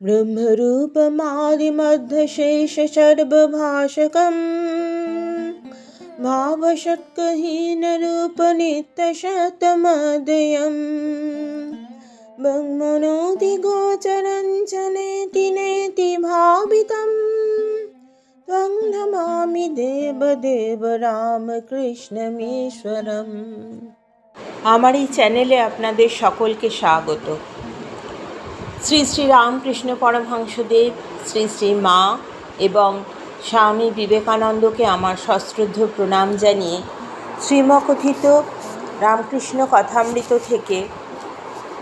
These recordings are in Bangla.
ब्रह्मरूपमादिमध्यशेषसर्वभाषकम् भावषट्कहीनरूपनित्यशतमदयम् ब्रह्मणोऽधिगोचरं च नेति नेति भावितं त्वं नमामि देवदेव রামকৃষ্ণমীশ্বরম। আমার এই চ্যানেলে আপনাদের সকলকে স্বাগত। শ্রী শ্রী রামকৃষ্ণ পরমহংসদেব, শ্রী শ্রী মা এবং স্বামী বিবেকানন্দকে আমার সশ্রদ্ধ প্রণাম জানিয়ে শ্রীমকথিত রামকৃষ্ণ কথামৃত থেকে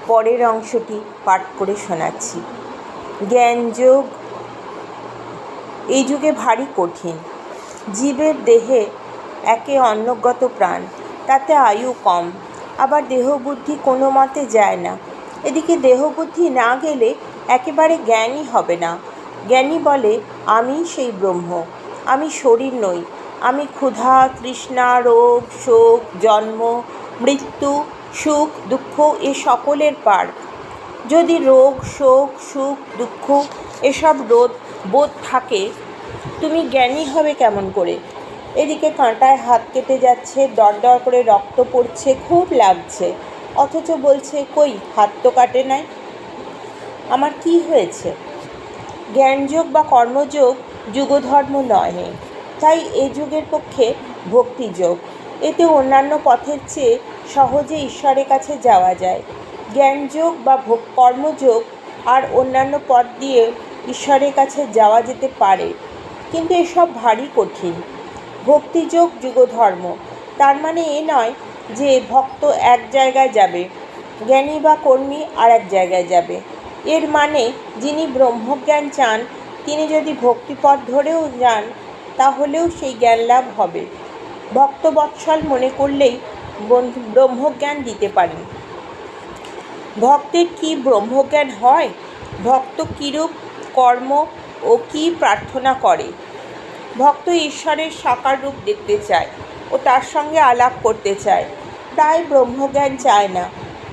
পরের অংশটি পাঠ করে শোনাচ্ছি। জ্ঞানযোগ এই যুগে ভারী কঠিন। জীবের দেহে একে অন্নগত প্রাণ, তাতে আয়ু কম, আবার দেহবুদ্ধি কোনো মতে যায় না। এদিকে দেহবুদ্ধি না গেলে একেবারে জ্ঞানই হবে না। জ্ঞানী বলে, আমি সেই ব্রহ্ম, আমি শরীর নই, আমি ক্ষুধা, তৃষ্ণা, রোগ, শোক, জন্ম, মৃত্যু, সুখ, দুঃখ এ সকলের পার। যদি রোগ, শোক, সুখ, দুঃখ এসব বোধ থাকে, তুমি জ্ঞানী হবে কেমন করে? এদিকে কাঁটায় হাত কেটে যাচ্ছে, দরদর করে রক্ত পড়ছে, খুব লাগছে, অথচ বলছে, কই হাত তো কাটে নাই, আমার কি হয়েছে? জ্ঞানযোগ বা কর্মযোগ যুগধর্ম নয়, তাই এ যুগের পক্ষে ভক্তিযোগ। এতে অন্যান্য পথের চেয়ে সহজে ঈশ্বরের কাছে যাওয়া যায়। জ্ঞানযোগ বা কর্মযোগ আর অন্যান্য পথ দিয়ে ঈশ্বরের কাছে যাওয়া যেতে পারে, কিন্তু এসব ভারী কঠিন। ভক্তিযোগ যুগধর্ম, তার মানে এ নয় যে ভক্ত এক জায়গায় যাবে, জ্ঞানী বা কর্মী আর এক জায়গায় যাবে। এর মানে যিনি ব্রহ্মজ্ঞান চান তিনি যদি ভক্তিপথ ধরেও যান তাহলেও সেই জ্ঞান লাভ হবে। ভক্তবৎসল মনে করলেই ব্রহ্মজ্ঞান দিতে পারেন। ভক্তের কি ব্রহ্মজ্ঞান হয়? ভক্ত কীরূপ কর্ম ও কী প্রার্থনা করে? ভক্ত ঈশ্বরের সাকার রূপ দেখতে চায় ও তার সঙ্গে আলাপ করতে চায়, তাই ব্রহ্মজ্ঞান চায় না।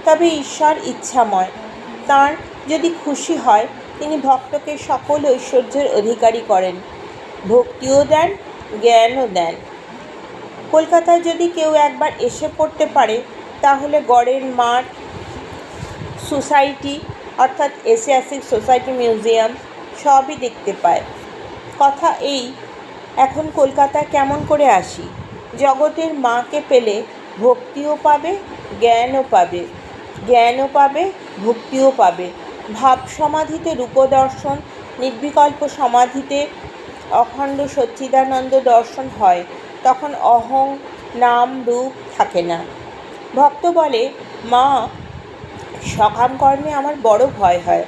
তবে ঈশ্বর ইচ্ছাময়, তাঁর যদি খুশি হয় তিনি ভক্তকে সকল ঐশ্বর্যের অধিকারী করেন, ভক্তিও দেন, জ্ঞানও দেন। কলকাতায় যদি কেউ একবার এসে পড়তে পারে তাহলে গড়ের মাঠ, সোসাইটি অর্থাৎ এশিয়াটিক সোসাইটি, মিউজিয়াম সবই দেখতে পায়। কথা এই, এখন কলকাতায় কেমন করে আসি? জগতের মাকে পেলে ভক্তিও পাবে, জ্ঞানও পাবে, জ্ঞানও পাবে, ভক্তিও পাবে। ভাব সমাধিতে রূপদর্শন, নির্বিকল্প সমাধিতে অখণ্ড সচ্চিদানন্দ দর্শন হয়, তখন অহং, নাম, রূপ থাকে না। ভক্ত বলে, মা সকাম কর্মে আমার বড় ভয় হয়,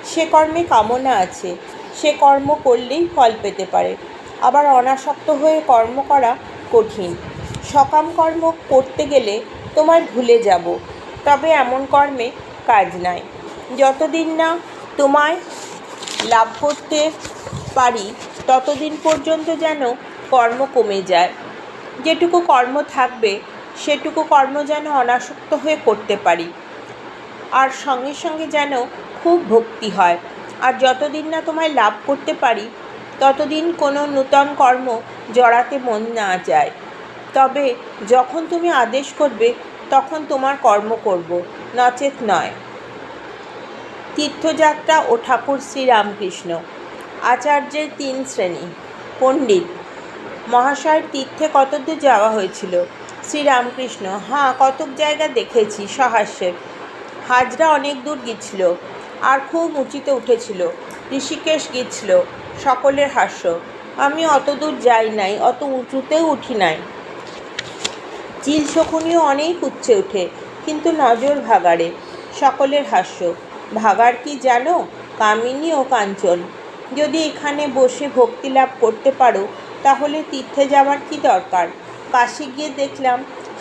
সে কর্মে কামনা আছে, সে কর্ম করলেই ফল পেতে পারে, আবার অনাসক্ত হয়ে কর্ম করা কঠিন। সকাম কর্ম করতে গেলে তোমায় ভুলে যাব, তবে এমন কর্মে কাজ নাই। যতদিন না তোমায় লাভ করতে পারি ততদিন পর্যন্ত যেন কর্ম কমে যায়। যেটুকু কর্ম থাকবে সেটুকু কর্ম যেন অনাসক্ত হয়ে করতে পারি, আর সঙ্গে সঙ্গে যেন খুব ভক্তি হয়। আর যতদিন না তোমায় লাভ করতে পারি ততদিন কোনো নূতন কর্ম জড়াতে মন না যায়। তবে যখন তুমি আদেশ করবে তখন তোমার কর্ম করব, নচেত নয়। তীর্থযাত্রা ও ঠাকুর শ্রীরামকৃষ্ণ। আচার্যের 3 শ্রেণী। পণ্ডিত মহাশয়ের তীর্থে কতদূর যাওয়া হয়েছিল? শ্রীরামকৃষ্ণ: হ্যাঁ, কতক জায়গা দেখেছি। সহাস্যের: হাজরা অনেক দূর গিয়েছিল আর খুব উঁচুতে উঠেছিল। ঋষিকেশ গিয়েছিল। সকলের হাস্য: আমি অত দূর যাই নাই, অত উঁচুতেও উঠি নাই। চিল শকুনিও অনেক উচ্চে উঠে, কিন্তু নজর ভাগাড়ে। সকলের হাস্য: ভাগাড় কি জানো? কামিনী ও কাঞ্চন। যদি এখানে বসে ভক্তি লাভ করতে পারো তাহলে তীর্থে যাওয়ার কি দরকার? কাশী গিয়ে দেখলাম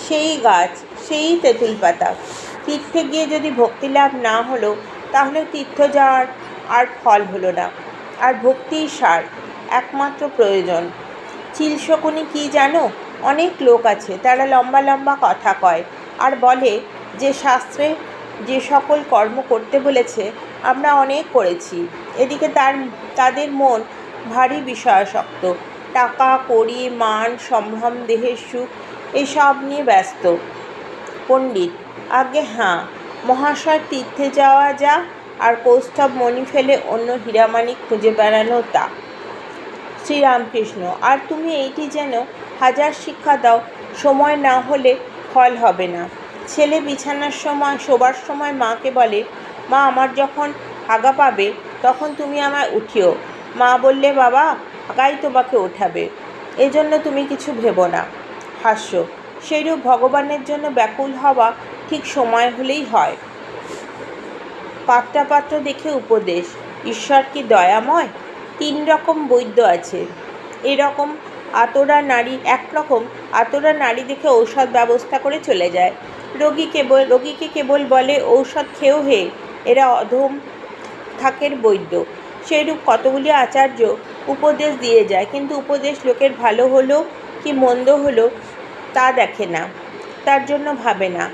সেই গাছ, সেই তেঁতুল পাতা। তীর্থে গিয়ে যদি ভক্তি লাভ না হলো তাহলে তীর্থ যাওয়ার আর ফল হলো না। আর ভক্তিই সার, একমাত্র প্রয়োজন। চিল শকুনি কি জানো? অনেক লোক আছে, তারা লম্বা লম্বা কথা কয় আর বলে যে শাস্ত্রে যে সকল কর্ম করতে বলেছে আমরা অনেক করেছি। এদিকে তাদের মন ভারী বিষয়াসক্ত, টাকা কড়ি মান সম্ভ্রম দেহের সুখ এসব নিয়ে ব্যস্ত। পণ্ডিত: আজ্ঞে হাঁ মহাশয়, তীর্থে যাওয়া যা, আর কৌস্তভ মণি ফেলে অন্য হীরামাণিক খুঁজে বেড়ানো তা। শ্রীরামকৃষ্ণ: আর তুমি এইটি যেন হাজার শিক্ষা দাও, সময় না হলে ফল হবে না। ছেলে বিছানার সময় শোবার সময় মাকে বলে, মা আমার যখন আগা পাবে তখন তুমি আমায় উঠিও। মা বললে, বাবা আগাই তোমাকে ওঠাবে, এজন্য তুমি কিছু ভেবো না। হাস্য: সেইরূপ ভগবানের জন্য ব্যাকুল হওয়া ঠিক সময় হলেই হয়। পাত্রাপাত্র দেখে উপদেশ: ঈশ্বর কি দয়াময়? 3 রকম বৈদ্য আছে। একরকম আতরা নারী দেখে ঔষধ ব্যবস্থা করে চলে যায়। রোগীকে কেবল বলে, ঔষধ খেও হে, এরা অধম থাকের বৈদ্য। সেইরূপ কতগুলি আচার্য উপদেশ দিয়ে যায়, কিন্তু উপদেশ লোকের ভালো হলো কি মন্দ হলো তা দেখে না, তার জন্য ভাবে না।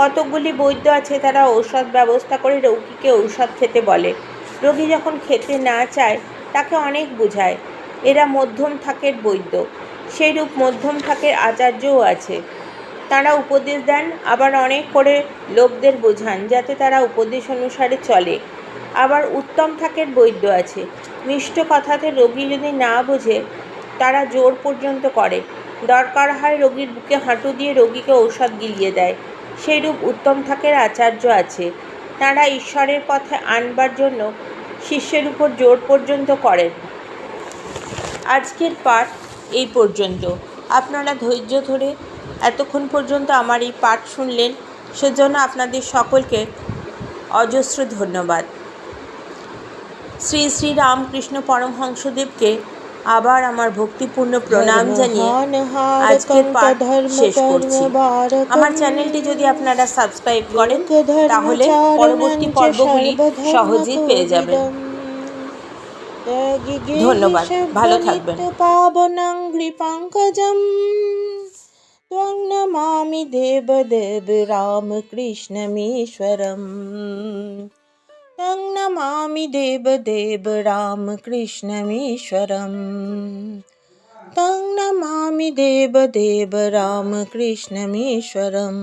কতকগুলি বৈদ্য আছে, তারা ঔষধ ব্যবস্থা করে রোগীকে ঔষধ খেতে বলে। রোগী যখন খেতে না চায় তাকে অনেক বোঝায়। এরা মধ্যম থাকের বৈদ্য। সেইরূপ মধ্যম থাকের আচার্যও আছে, তারা উপদেশ দেন, আবার অনেক করে লোকদের বোঝান যাতে তারা উপদেশ অনুসারে চলে। আবার উত্তম থাকের বৈদ্য আছে, মিষ্ট কথাতে রোগী যদি না বোঝে তারা জোর পর্যন্ত করে, দরকার হয় রোগীর বুকে হাঁটু দিয়ে রোগীকে ঔষধ গিলিয়ে দেয়। সেইরূপ উত্তম থাকের আচার্য আছে, তাঁরা ঈশ্বরের পথে আনবার জন্য শিষ্যের উপর জোর পর্যন্ত করেন। আজকের পাঠ এই পর্যন্ত। আপনারা ধৈর্য ধরে এতক্ষণ পর্যন্ত আমার এই পাঠ শুনলেন, সেজন্য আপনাদের সকলকে অজস্র ধন্যবাদ। শ্রী শ্রী রামকৃষ্ণ পরমহংসদেবকে আবার আমার ভক্তিপূর্ণ প্রণাম জানিয়ে আজকের পাঠ শেষ করছি। আমার চ্যানেলটি যদি আপনারা সাবস্ক্রাইব করেন তাহলে পরবর্তী পর্বগুলি সহজেই পেয়ে যাবেন। ধন্যবাদ, ভালো থাকবেন। পাবনং পঙ্কজম ত্বং নমামি দেবদেব রামকৃষ্ণমীশ্বরম। तं नमामि देवदेव रामकृष्णमीश्वरम्। तं नमामि देवदेव रामकृष्णमीश्वरम्।